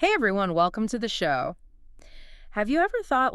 Hey everyone, welcome to the show. Have you ever thought,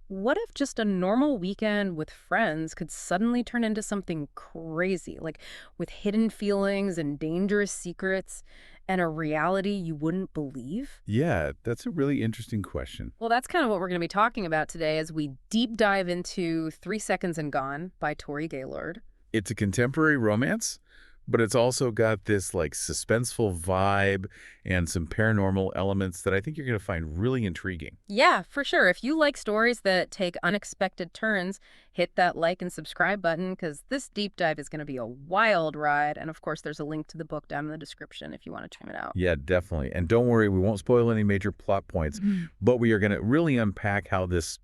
what if just a normal weekend with friends could suddenly turn into something crazy, like with hidden feelings and dangerous secrets and a reality you wouldn't believe? Yeah, that's a really interesting question. Well, that's kind of what we're going to be talking about today as we deep dive into 3 Seconds and Gone by Torie Gaylord. It's a contemporary romance, but it's also got this suspenseful vibe and some paranormal elements that I think you're going to find really intriguing. Yeah, for sure. If you like stories that take unexpected turns, hit that like and subscribe button because this deep dive is going to be a wild ride. And of course, there's a link to the book down in the description if you want to check it out. Yeah, definitely. And don't worry, we won't spoil any major plot points, Mhm. but we are going to really unpack how this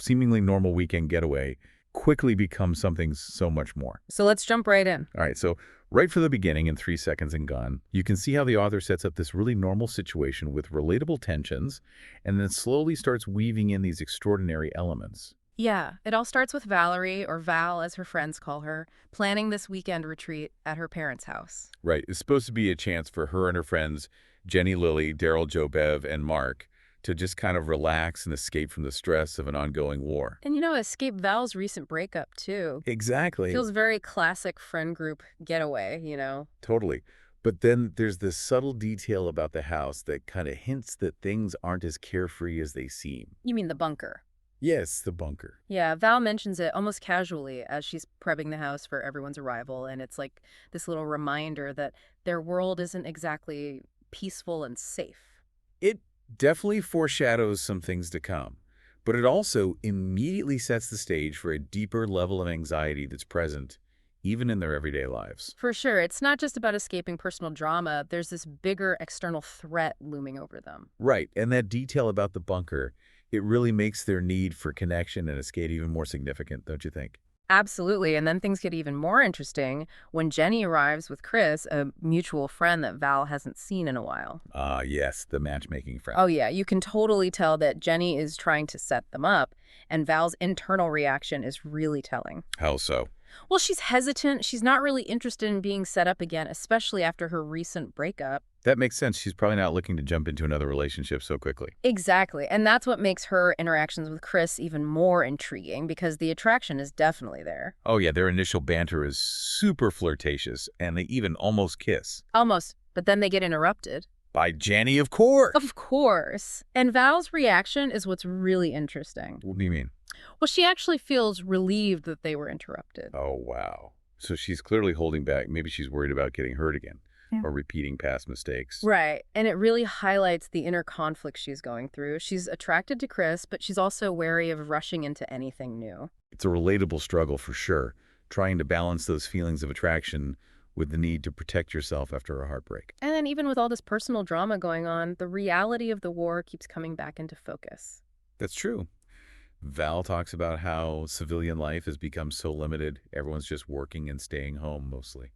seemingly normal weekend getaway quickly becomes something so much more. So let's jump right in. All right, so right from the beginning in 3 Seconds and Gone, you can see how the author sets up this really normal situation with relatable tensions and then slowly starts weaving in these extraordinary elements. Yeah, it all starts with Valerie, or Val as her friends call her, planning this weekend retreat at her parents' house. Right, it's supposed to be a chance for her and her friends, Jenny, Lily, Daryl, Joe, Bev, and Mark, to just kind of relax and escape from the stress of an ongoing war. And escape Val's recent breakup, too. Exactly. Feels very classic friend group getaway. Totally. But then there's this subtle detail about the house that kind of hints that things aren't as carefree as they seem. You mean the bunker? Yes, the bunker. Yeah, Val mentions it almost casually as she's prepping the house for everyone's arrival, and it's like this little reminder that their world isn't exactly peaceful and safe. It definitely foreshadows some things to come, but it also immediately sets the stage for a deeper level of anxiety that's present even in their everyday lives. For sure, it's not just about escaping personal drama, there's this bigger external threat looming over them. Right, and that detail about the bunker, it really makes their need for connection and escape even more significant, don't you think? Absolutely, and then things get even more interesting when Jenny arrives with Chris, a mutual friend that Val hasn't seen in a while. Ah, yes, the matchmaking friend. Oh, yeah, you can totally tell that Jenny is trying to set them up, and Val's internal reaction is really telling. How so? Well, she's hesitant. She's not really interested in being set up again, especially after her recent breakup. That makes sense. She's probably not looking to jump into another relationship so quickly. Exactly. And that's what makes her interactions with Chris even more intriguing because the attraction is definitely there. Oh, yeah, their initial banter is super flirtatious, and they even almost kiss. Almost. But then they get interrupted. By Jenny, of course. Of course. And Val's reaction is what's really interesting. What do you mean? Well, she actually feels relieved that they were interrupted. Oh, wow. So she's clearly holding back. Maybe she's worried about getting hurt again Yeah. or repeating past mistakes. Right. And it really highlights the inner conflict she's going through. She's attracted to Chris, but she's also wary of rushing into anything new. It's a relatable struggle for sure, trying to balance those feelings of attraction with the need to protect yourself after a heartbreak. And then even with all this personal drama going on, the reality of the war keeps coming back into focus. That's true. Val talks about how civilian life has become so limited, everyone's just working and staying home mostly.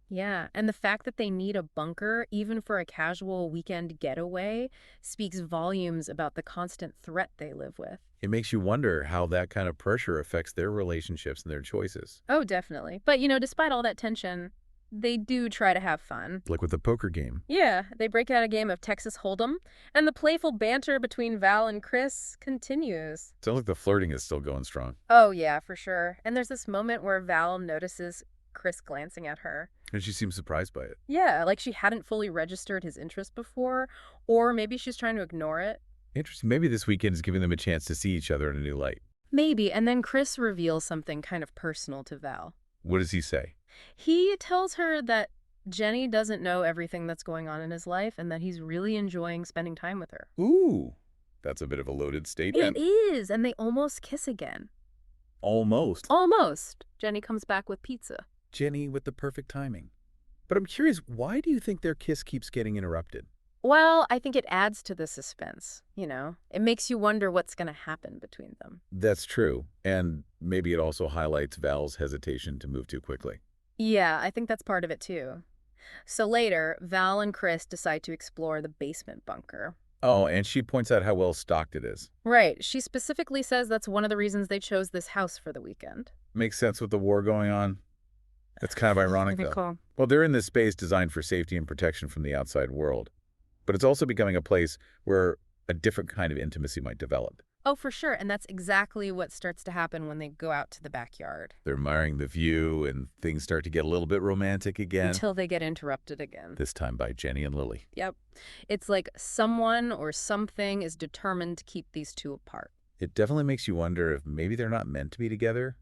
Yeah, and the fact that they need a bunker, even for a casual weekend getaway, speaks volumes about the constant threat they live with. It makes you wonder how that kind of pressure affects their relationships and their choices. Oh, definitely. But, despite all that tension, they do try to have fun. Like with the poker game. Yeah, they break out a game of Texas Hold'em, and the playful banter between Val and Chris continues. Sounds like the flirting is still going strong. Oh, yeah, for sure. And there's this moment where Val notices Chris glancing at her. And she seems surprised by it. Yeah, like she hadn't fully registered his interest before, or maybe she's trying to ignore it. Interesting. Maybe this weekend is giving them a chance to see each other in a new light. Maybe, and then Chris reveals something kind of personal to Val. What does he say? He tells her that Jenny doesn't know everything that's going on in his life and that he's really enjoying spending time with her. Ooh, that's a bit of a loaded statement. It is, and they almost kiss again. Almost. Almost. Jenny comes back with pizza. Jenny with the perfect timing. But I'm curious, why do you think their kiss keeps getting interrupted? Well, I think it adds to the suspense. It makes you wonder what's going to happen between them. That's true. And maybe it also highlights Val's hesitation to move too quickly. Yeah, I think that's part of it too. So later, Val and Chris decide to explore the basement bunker. Oh, and she points out how well stocked it is. Right. She specifically says that's one of the reasons they chose this house for the weekend. Makes sense with the war going on. That's kind of ironic, Pretty though. cool. Well, they're in this space designed for safety and protection from the outside world. But it's also becoming a place where a different kind of intimacy might develop. Oh, for sure. And that's exactly what starts to happen when they go out to the backyard. They're admiring the view, and things start to get a little bit romantic again, Until they get interrupted again. this time by Jenny and Lily. Yep. It's like someone or something is determined to keep these two apart. It definitely makes you wonder if maybe they're not meant to be together,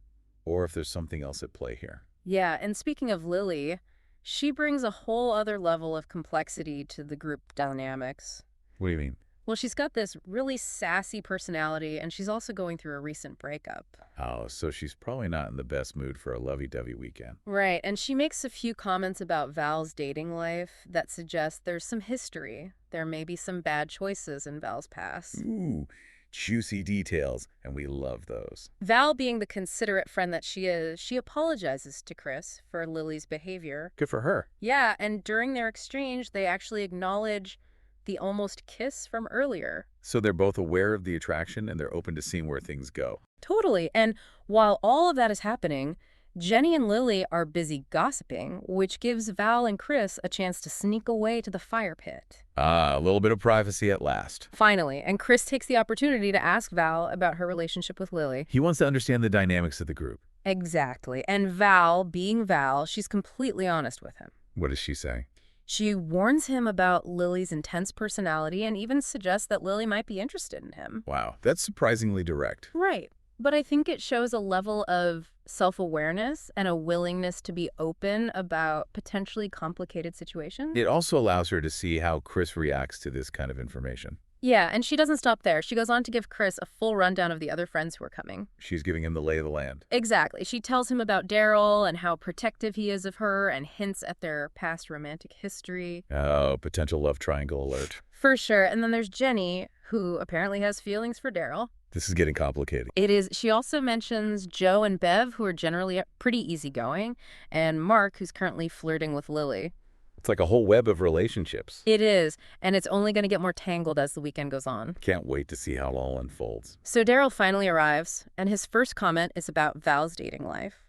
or if there's something else at play here. Yeah, and speaking of Lily, she brings a whole other level of complexity to the group dynamics. What do you mean? Well, she's got this really sassy personality, and she's also going through a recent breakup. Oh, so she's probably not in the best mood for a lovey-dovey weekend. Right, and she makes a few comments about Val's dating life that suggest there's some history. There may be some bad choices in Val's past. Ooh, juicy details, and we love those. Val, being the considerate friend that she is, she apologizes to Chris for Lily's behavior. Good for her. Yeah, and during their exchange, they actually acknowledge the almost kiss from earlier. So they're both aware of the attraction, and they're open to seeing where things go. Totally. And while all of that is happening, Jenny and Lily are busy gossiping, which gives Val and Chris a chance to sneak away to the fire pit. Ah, a little bit of privacy at last. Finally, and Chris takes the opportunity to ask Val about her relationship with Lily. He wants to understand the dynamics of the group. Exactly. And Val, being Val, she's completely honest with him. What does she say? She warns him about Lily's intense personality and even suggests that Lily might be interested in him. Wow, that's surprisingly direct. Right. But I think it shows a level of self-awareness and a willingness to be open about potentially complicated situations. It also allows her to see how Chris reacts to this kind of information. Yeah, and she doesn't stop there. She goes on to give Chris a full rundown of the other friends who are coming. She's giving him the lay of the land. Exactly. She tells him about Daryl and how protective he is of her and hints at their past romantic history. Oh, potential love triangle alert. For sure. And then there's Jenny, who apparently has feelings for Daryl. This is getting complicated. It is. She also mentions Joe and Bev, who are generally pretty easygoing, and Mark, who's currently flirting with Lily. It's like a whole web of relationships. It is, and it's only going to get more tangled as the weekend goes on. Can't wait to see how it all unfolds. So Daryl finally arrives, and his first comment is about Val's dating life.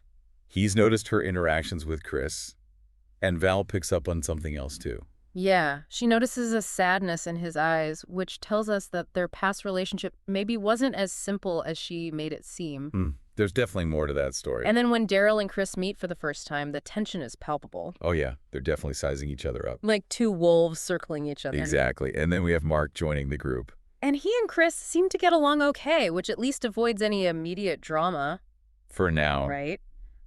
He's noticed her interactions with Chris, and Val picks up on something else too. Yeah, she notices a sadness in his eyes, which tells us that their past relationship maybe wasn't as simple as she made it seem. There's definitely more to that story. And then when Daryl and Chris meet for the first time, the tension is palpable. Oh yeah, they're definitely sizing each other up. Like two wolves circling each other. Exactly. And then we have Mark joining the group. And he and Chris seem to get along okay, which at least avoids any immediate drama. For now. Right?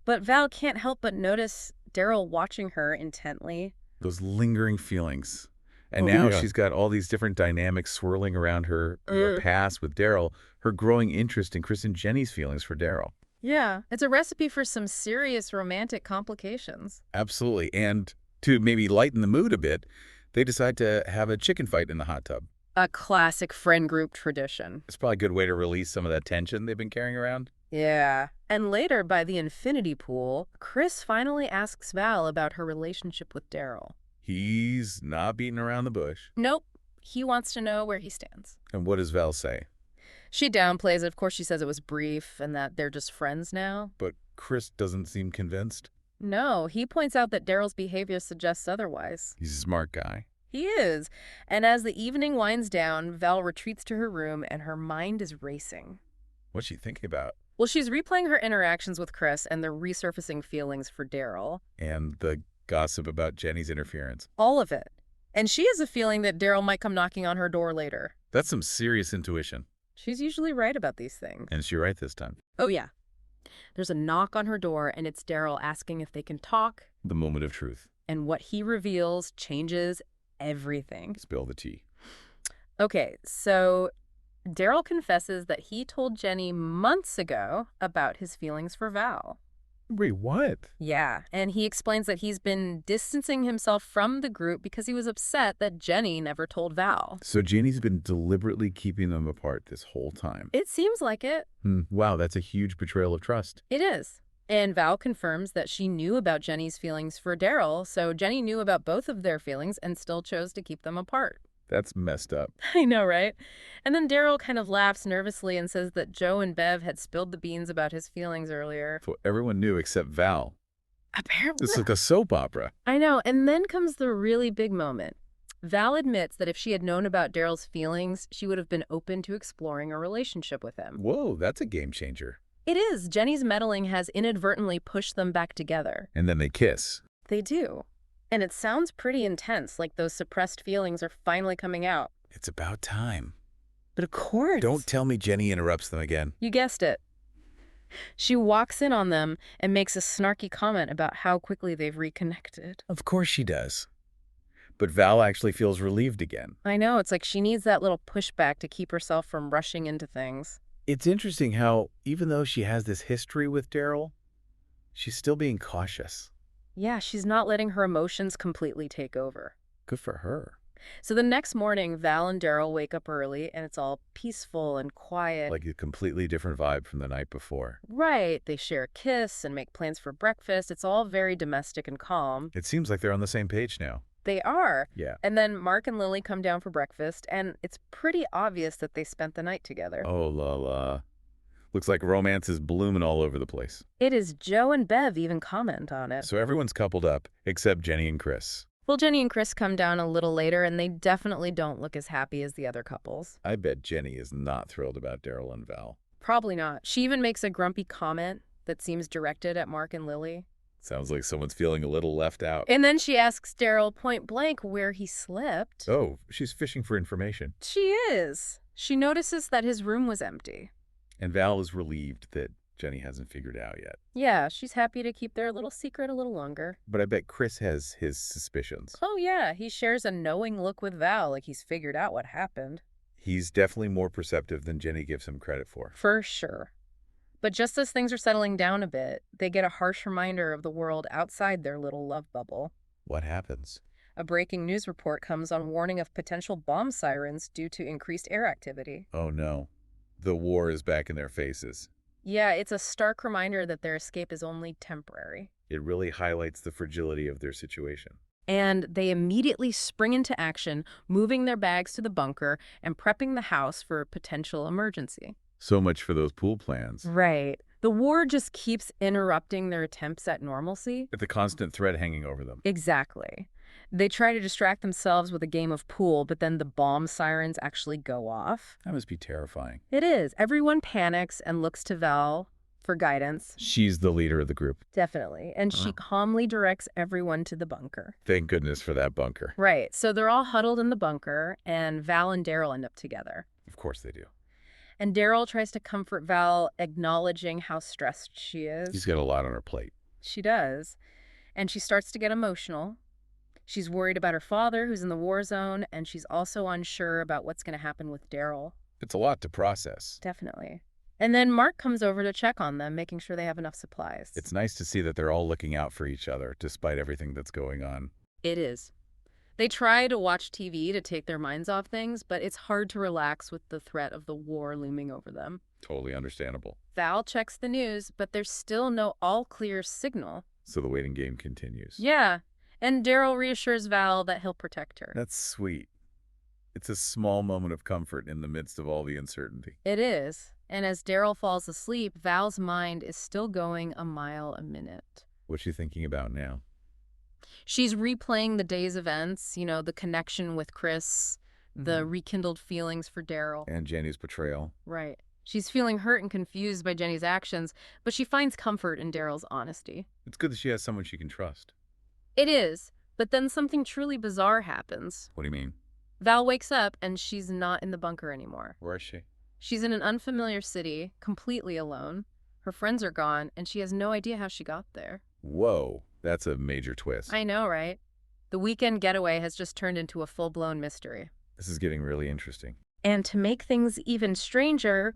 But Val can't help but notice Daryl watching her intently. Those lingering feelings. And now she's got all these different dynamics swirling around her past with Daryl, her growing interest in Chris and Jenny's feelings for Daryl. Yeah, it's a recipe for some serious romantic complications. Absolutely. And to maybe lighten the mood a bit, they decide to have a chicken fight in the hot tub. A classic friend group tradition. It's probably a good way to release some of that tension they've been carrying around. Yeah. And later, by the infinity pool, Chris finally asks Val about her relationship with Daryl. He's not beating around the bush. Nope. He wants to know where he stands. And what does Val say? She downplays it. Of course, she says it was brief and that they're just friends now. But Chris doesn't seem convinced. No, he points out that Daryl's behavior suggests otherwise. He's a smart guy. He is. And as the evening winds down, Val retreats to her room and her mind is racing. What's she thinking about? Well, she's replaying her interactions with Chris and the resurfacing feelings for Daryl. And the gossip about Jenny's interference. All of it. And she has a feeling that Daryl might come knocking on her door later. That's some serious intuition. She's usually right about these things. And is she right this time? Oh, yeah. There's a knock on her door, and it's Daryl asking if they can talk. The moment of truth. And what he reveals changes everything. Spill the tea. Okay, so Daryl confesses that he told Jenny months ago about his feelings for Val. Wait, what? Yeah, and he explains that he's been distancing himself from the group because he was upset that Jenny never told Val. So Jenny's been deliberately keeping them apart this whole time. It seems like it. Wow, that's a huge betrayal of trust. It is. And Val confirms that she knew about Jenny's feelings for Daryl, so Jenny knew about both of their feelings and still chose to keep them apart. That's messed up. I know, right? And then Daryl kind of laughs nervously and says that Joe and Bev had spilled the beans about his feelings earlier. So everyone knew except Val. Apparently. This is like a soap opera. I know. And then comes the really big moment. Val admits that if she had known about Daryl's feelings, she would have been open to exploring a relationship with him. Whoa, that's a game changer. It is. Jenny's meddling has inadvertently pushed them back together. And then they kiss. They do. And it sounds pretty intense, like those suppressed feelings are finally coming out. It's about time. But of course. Don't tell me Jenny interrupts them again. You guessed it. She walks in on them and makes a snarky comment about how quickly they've reconnected. Of course she does. But Val actually feels relieved again. I know, it's like she needs that little pushback to keep herself from rushing into things. It's interesting how, even though she has this history with Daryl, she's still being cautious. Yeah, she's not letting her emotions completely take over. Good for her. So the next morning, Val and Daryl wake up early, and it's all peaceful and quiet. Like a completely different vibe from the night before. Right. They share a kiss and make plans for breakfast. It's all very domestic and calm. It seems like they're on the same page now. They are. Yeah. And then Mark and Lily come down for breakfast, and it's pretty obvious that they spent the night together. Oh, la la. Looks like romance is blooming all over the place. It is. Joe and Bev even comment on it. So everyone's coupled up, except Jenny and Chris. Well, Jenny and Chris come down a little later, and they definitely don't look as happy as the other couples. I bet Jenny is not thrilled about Daryl and Val. Probably not. She even makes a grumpy comment that seems directed at Mark and Lily. Sounds like someone's feeling a little left out. And then she asks Daryl point blank where he slept. Oh, she's fishing for information. She is. She notices that his room was empty. And Val is relieved that Jenny hasn't figured out yet. Yeah, she's happy to keep their little secret a little longer. But I bet Chris has his suspicions. Oh yeah, he shares a knowing look with Val like he's figured out what happened. He's definitely more perceptive than Jenny gives him credit for. For sure. But just as things are settling down a bit, they get a harsh reminder of the world outside their little love bubble. What happens? A breaking news report comes on warning of potential bomb sirens due to increased air activity. Oh no. The war is back in their faces. Yeah, it's a stark reminder that their escape is only temporary. It really highlights the fragility of their situation. And they immediately spring into action, moving their bags to the bunker and prepping the house for a potential emergency. So much for those pool plans. Right. The war just keeps interrupting their attempts at normalcy. With the constant threat hanging over them. Exactly. They try to distract themselves with a game of pool, but then the bomb sirens actually go off. That must be terrifying. It is. Everyone panics and looks to Val for guidance. She's the leader of the group. Definitely. And she calmly directs everyone to the bunker. Thank goodness for that bunker. Right. So they're all huddled in the bunker, and Val and Daryl end up together. Of course they do. And Daryl tries to comfort Val, acknowledging how stressed she is. She's got a lot on her plate. She does. And she starts to get emotional. She's worried about her father, who's in the war zone, and she's also unsure about what's going to happen with Daryl. It's a lot to process. Definitely. And then Mark comes over to check on them, making sure they have enough supplies. It's nice to see that they're all looking out for each other, despite everything that's going on. It is. They try to watch TV to take their minds off things, but it's hard to relax with the threat of the war looming over them. Totally understandable. Val checks the news, but there's still no all-clear signal. So the waiting game continues. Yeah. And Daryl reassures Val that he'll protect her. That's sweet. It's a small moment of comfort in the midst of all the uncertainty. It is. And as Daryl falls asleep, Val's mind is still going a mile a minute. What's she thinking about now? She's replaying the day's events, you know, the connection with Chris, the rekindled feelings for Daryl. And Jenny's betrayal. Right. She's feeling hurt and confused by Jenny's actions, but she finds comfort in Daryl's honesty. It's good that she has someone she can trust. It is, but then something truly bizarre happens. What do you mean? Val wakes up and she's not in the bunker anymore. Where is she? She's in an unfamiliar city, completely alone. Her friends are gone, and she has no idea how she got there. Whoa, that's a major twist. I know, right? The weekend getaway has just turned into a full-blown mystery. This is getting really interesting. And to make things even stranger,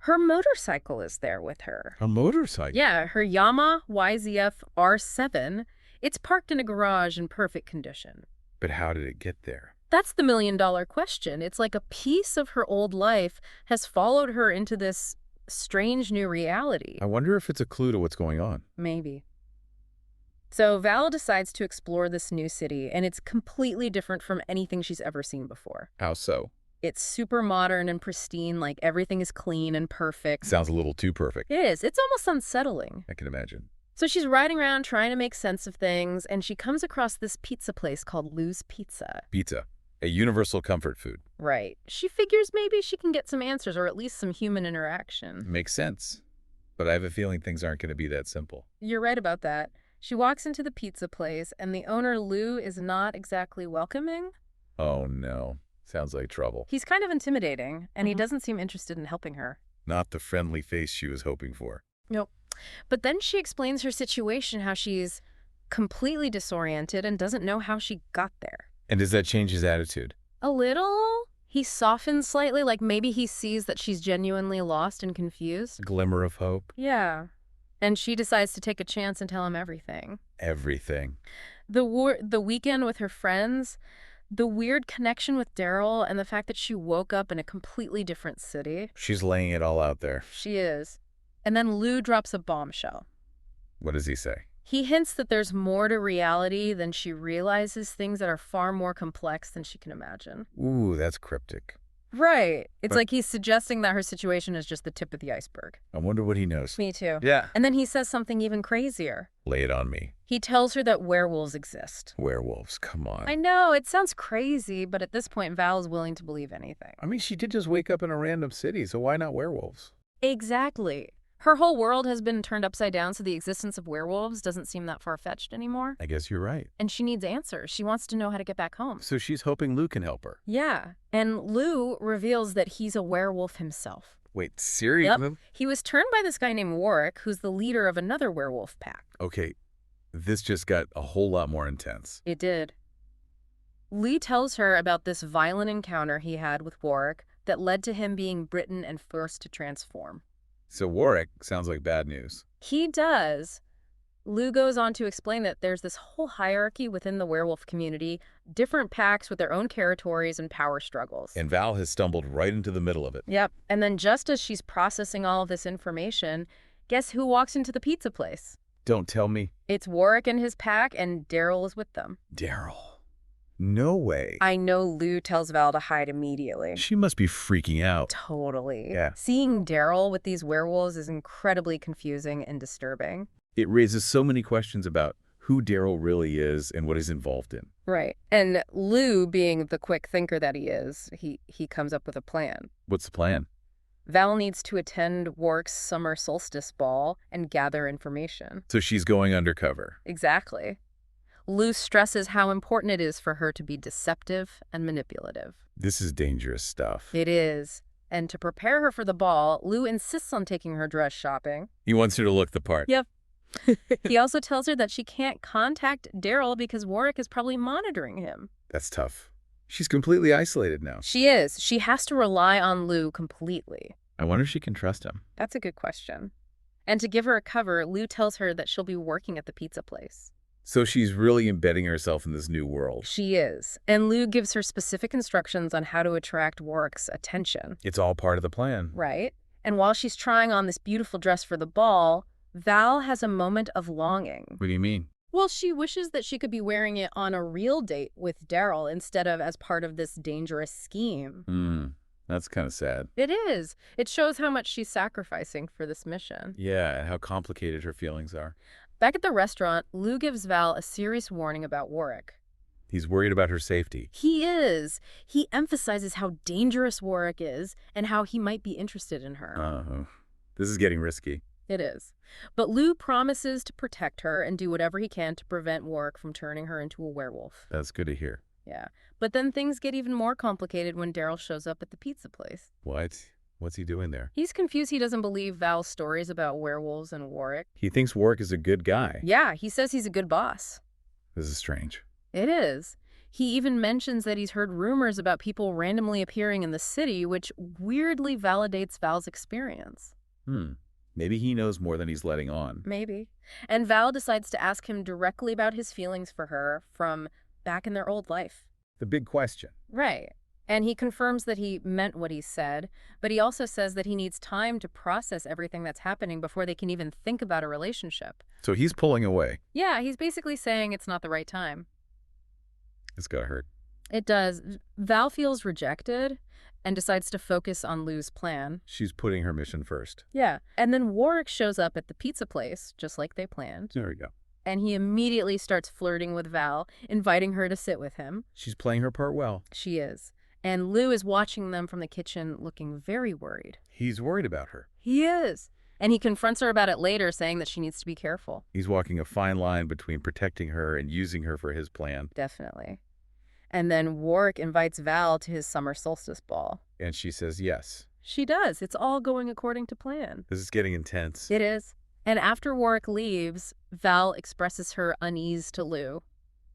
her motorcycle is there with her. A motorcycle? Yeah, her Yamaha YZF R7. It's parked in a garage in perfect condition. But how did it get there? That's the million-dollar question. It's like a piece of her old life has followed her into this strange new reality. I wonder if it's a clue to what's going on. Maybe. So Val decides to explore this new city, and it's completely different from anything she's ever seen before. How so? It's super modern and pristine, like everything is clean and perfect. Sounds a little too perfect. It is. It's almost unsettling. I can imagine. So she's riding around trying to make sense of things, and she comes across this pizza place called Lou's Pizza. Pizza, a universal comfort food. Right. She figures maybe she can get some answers or at least some human interaction. Makes sense. But I have a feeling things aren't going to be that simple. You're right about that. She walks into the pizza place, and the owner, Lou, is not exactly welcoming. Oh, no. Sounds like trouble. He's kind of intimidating, and he doesn't seem interested in helping her. Not the friendly face she was hoping for. Nope. But then she explains her situation, how she's completely disoriented and doesn't know how she got there. And does that change his attitude? A little. He softens slightly, like maybe he sees that she's genuinely lost and confused. A glimmer of hope? Yeah. And she decides to take a chance and tell him everything. Everything. The weekend with her friends, the weird connection with Daryl, and the fact that she woke up in a completely different city. She's laying it all out there. She is. And then Lou drops a bombshell. What does he say? He hints that there's more to reality than she realizes, things that are far more complex than she can imagine. Ooh, that's cryptic. Right. It's But- like he's suggesting that her situation is just the tip of the iceberg. I wonder what he knows. Me too. Yeah. And then he says something even crazier. Lay it on me. He tells her that werewolves exist. Werewolves, come on. I know, it sounds crazy, but at this point, Val is willing to believe anything. I mean, she did just wake up in a random city, so why not werewolves? Exactly. Her whole world has been turned upside down, so the existence of werewolves doesn't seem that far-fetched anymore. I guess you're right. And she needs answers. She wants to know how to get back home. So she's hoping Lou can help her. Yeah. And Lou reveals that he's a werewolf himself. Wait, seriously? Yep. He was turned by this guy named Warwick, who's the leader of another werewolf pack. Okay, this just got a whole lot more intense. It did. Lee tells her about this violent encounter he had with Warwick that led to him being bitten and forced to transform. So Warwick sounds like bad news. He does. Lou goes on to explain that there's this whole hierarchy within the werewolf community, different packs with their own territories and power struggles. And Val has stumbled right into the middle of it. Yep. And then just as she's processing all of this information, guess who walks into the pizza place? Don't tell me. It's Warwick and his pack, and Daryl is with them. Daryl. No way. I know Lou tells Val to hide immediately. She must be freaking out. Totally. Yeah. Seeing Daryl with these werewolves is incredibly confusing and disturbing. It raises so many questions about who Daryl really is and what he's involved in. Right. And Lou, being the quick thinker that he is, he comes up with a plan. What's the plan? Val needs to attend Warwick's summer solstice ball and gather information. So she's going undercover. Exactly. Lou stresses how important it is for her to be deceptive and manipulative. This is dangerous stuff. It is. And to prepare her for the ball, Lou insists on taking her dress shopping. He wants her to look the part. Yep. He also tells her that she can't contact Daryl because Warwick is probably monitoring him. That's tough. She's completely isolated now. She is. She has to rely on Lou completely. I wonder if she can trust him. That's a good question. And to give her a cover, Lou tells her that she'll be working at the pizza place. So she's really embedding herself in this new world. She is. And Lou gives her specific instructions on how to attract Warwick's attention. It's all part of the plan. Right? And while she's trying on this beautiful dress for the ball, Val has a moment of longing. What do you mean? Well, she wishes that she could be wearing it on a real date with Daryl instead of as part of this dangerous scheme. That's kind of sad. It is. It shows how much she's sacrificing for this mission. Yeah, and how complicated her feelings are. Back at the restaurant, Lou gives Val a serious warning about Warwick. He's worried about her safety. He is. He emphasizes how dangerous Warwick is and how he might be interested in her. This is getting risky. It is. But Lou promises to protect her and do whatever he can to prevent Warwick from turning her into a werewolf. That's good to hear. Yeah. But then things get even more complicated when Daryl shows up at the pizza place. What? What's he doing there? He's confused. He doesn't believe Val's stories about werewolves and Warwick. He thinks Warwick is a good guy. Yeah, he says he's a good boss. This is strange. It is. He even mentions that he's heard rumors about people randomly appearing in the city, which weirdly validates Val's experience. Maybe he knows more than he's letting on. Maybe. And Val decides to ask him directly about his feelings for her from back in their old life. The big question. Right. And he confirms that he meant what he said, but he also says that he needs time to process everything that's happening before they can even think about a relationship. So he's pulling away. Yeah, he's basically saying it's not the right time. It's gotta hurt. It does. Val feels rejected and decides to focus on Lou's plan. She's putting her mission first. Yeah. And then Warwick shows up at the pizza place, just like they planned. There we go. And he immediately starts flirting with Val, inviting her to sit with him. She's playing her part well. She is. And Lou is watching them from the kitchen, looking very worried. He's worried about her. He is. And he confronts her about it later, saying that she needs to be careful. He's walking a fine line between protecting her and using her for his plan. Definitely. And then Warwick invites Val to his summer solstice ball. And she says yes. She does. It's all going according to plan. This is getting intense. It is. And after Warwick leaves, Val expresses her unease to Lou.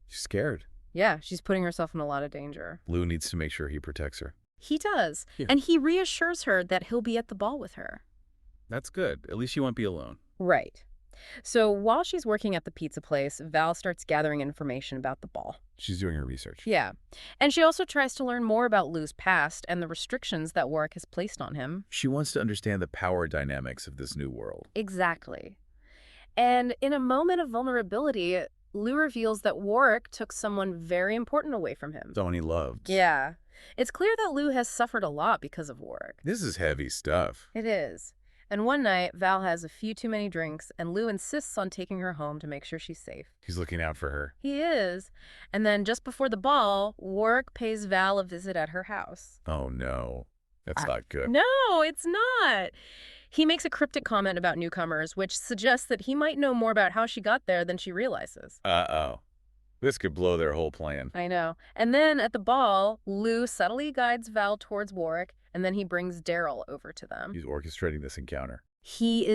She's scared. Yeah, she's putting herself in a lot of danger. Lou needs to make sure he protects her. He does. Yeah. And he reassures her that he'll be at the ball with her. That's good. At least she won't be alone. Right. So while she's working at the pizza place, Val starts gathering information about the ball. She's doing her research. Yeah. And she also tries to learn more about Lou's past and the restrictions that Warwick has placed on him. She wants to understand the power dynamics of this new world. Exactly. And in a moment of vulnerability, Lou reveals that Warwick took someone very important away from him. Someone he loved. Yeah. It's clear that Lou has suffered a lot because of Warwick. This is heavy stuff. It is. And one night, Val has a few too many drinks, and Lou insists on taking her home to make sure she's safe. He's looking out for her. He is. And then just before the ball, Warwick pays Val a visit at her house. Oh, no. That's not good. No, it's not. He makes a cryptic comment about newcomers, which suggests that he might know more about how she got there than she realizes. Uh-oh. This could blow their whole plan. I know. And then at the ball, Lou subtly guides Val towards Warwick, and then he brings Daryl over to them. He's orchestrating this encounter. He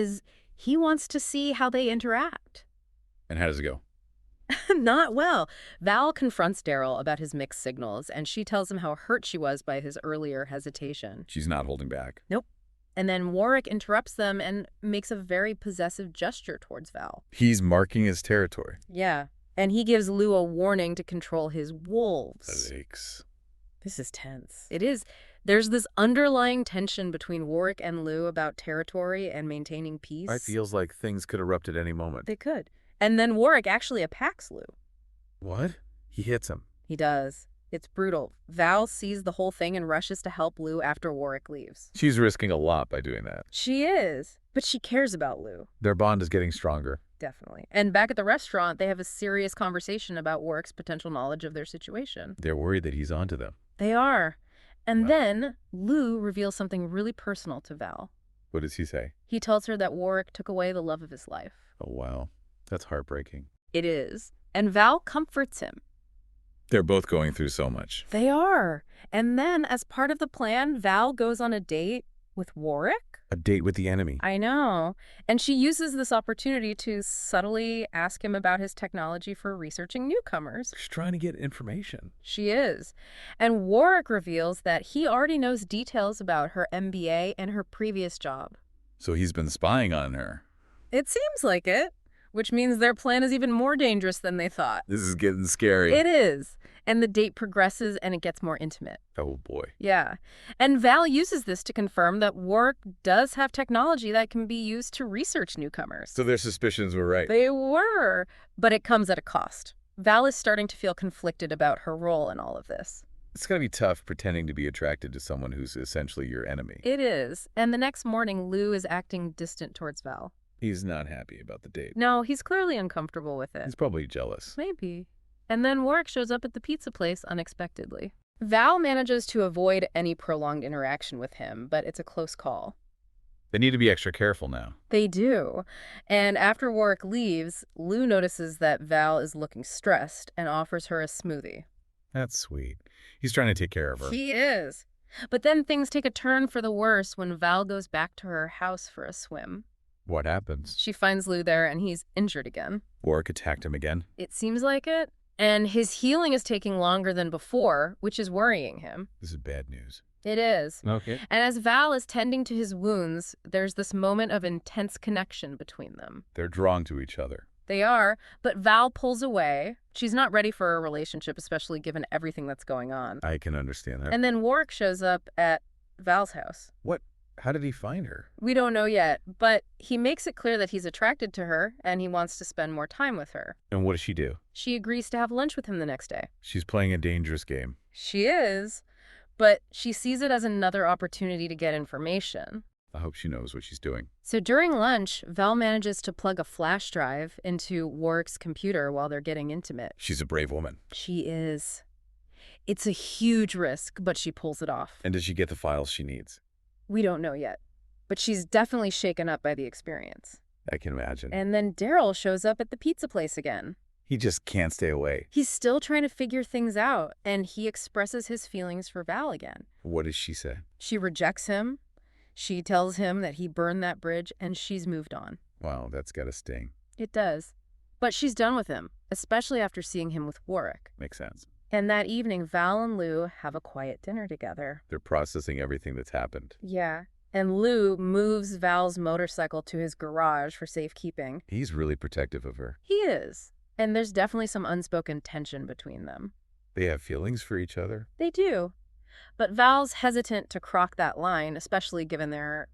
wants to see how they interact. And how does it go? Not well. Val confronts Daryl about his mixed signals, and she tells him how hurt she was by his earlier hesitation. She's not holding back. Nope. And then Warwick interrupts them and makes a very possessive gesture towards Val. He's marking his territory. Yeah. And he gives Lou a warning to control his wolves. That aches. This is tense. It is. There's this underlying tension between Warwick and Lou about territory and maintaining peace. It feels like things could erupt at any moment. They could. And then Warwick actually attacks Lou. What? He hits him. He does. It's brutal. Val sees the whole thing and rushes to help Lou after Warwick leaves. She's risking a lot by doing that. She is. But she cares about Lou. Their bond is getting stronger. Definitely. And back at the restaurant, they have a serious conversation about Warwick's potential knowledge of their situation. They're worried that he's onto them. They are. And Wow. then Lou reveals something really personal to Val. What does he say? He tells her that Warwick took away the love of his life. Oh, wow. That's heartbreaking. It is. And Val comforts him. They're both going through so much. They are. And then, as part of the plan, Val goes on a date with Warwick. A date with the enemy. I know. And she uses this opportunity to subtly ask him about his technology for researching newcomers. She's trying to get information. She is. And Warwick reveals that he already knows details about her MBA and her previous job. So he's been spying on her. It seems like it, which means their plan is even more dangerous than they thought. This is getting scary. It is. And the date progresses and it gets more intimate. Oh, boy. Yeah. And Val uses this to confirm that Warwick does have technology that can be used to research newcomers. So their suspicions were right. They were, but it comes at a cost. Val is starting to feel conflicted about her role in all of this. It's going to be tough pretending to be attracted to someone who's essentially your enemy. It is. And the next morning, Lou is acting distant towards Val. He's not happy about the date. No, he's clearly uncomfortable with it. He's probably jealous. Maybe. And then Warwick shows up at the pizza place unexpectedly. Val manages to avoid any prolonged interaction with him, but it's a close call. They need to be extra careful now. They do. And after Warwick leaves, Lou notices that Val is looking stressed and offers her a smoothie. That's sweet. He's trying to take care of her. He is. But then things take a turn for the worse when Val goes back to her house for a swim. What happens? She finds Lou there and he's injured again. Warwick attacked him again. It seems like it. And his healing is taking longer than before, which is worrying him. This is bad news. It is. Okay. And as Val is tending to his wounds, there's this moment of intense connection between them. They're drawn to each other. They are, but Val pulls away. She's not ready for a relationship, especially given everything that's going on. I can understand that. And then Warwick shows up at Val's house. What How did he find her? We don't know yet, but he makes it clear that he's attracted to her and he wants to spend more time with her. And what does she do? She agrees to have lunch with him the next day. She's playing a dangerous game. She is, but she sees it as another opportunity to get information. I hope she knows what she's doing. So during lunch, Val manages to plug a flash drive into Warwick's computer while they're getting intimate. She's a brave woman. She is. It's a huge risk, but she pulls it off. And does she get the files she needs? We don't know yet, but she's definitely shaken up by the experience. I can imagine. And then Daryl shows up at the pizza place again. He just can't stay away. He's still trying to figure things out, and he expresses his feelings for Val again. What does she say? She rejects him. She tells him that he burned that bridge, and she's moved on. Wow, that's gotta sting. It does. But she's done with him, especially after seeing him with Warwick. Makes sense. And that evening, Val and Lou have a quiet dinner together. They're processing everything that's happened. Yeah. And Lou moves Val's motorcycle to his garage for safekeeping. He's really protective of her. He is. And there's definitely some unspoken tension between them. They have feelings for each other. They do. But Val's hesitant to cross that line, especially given their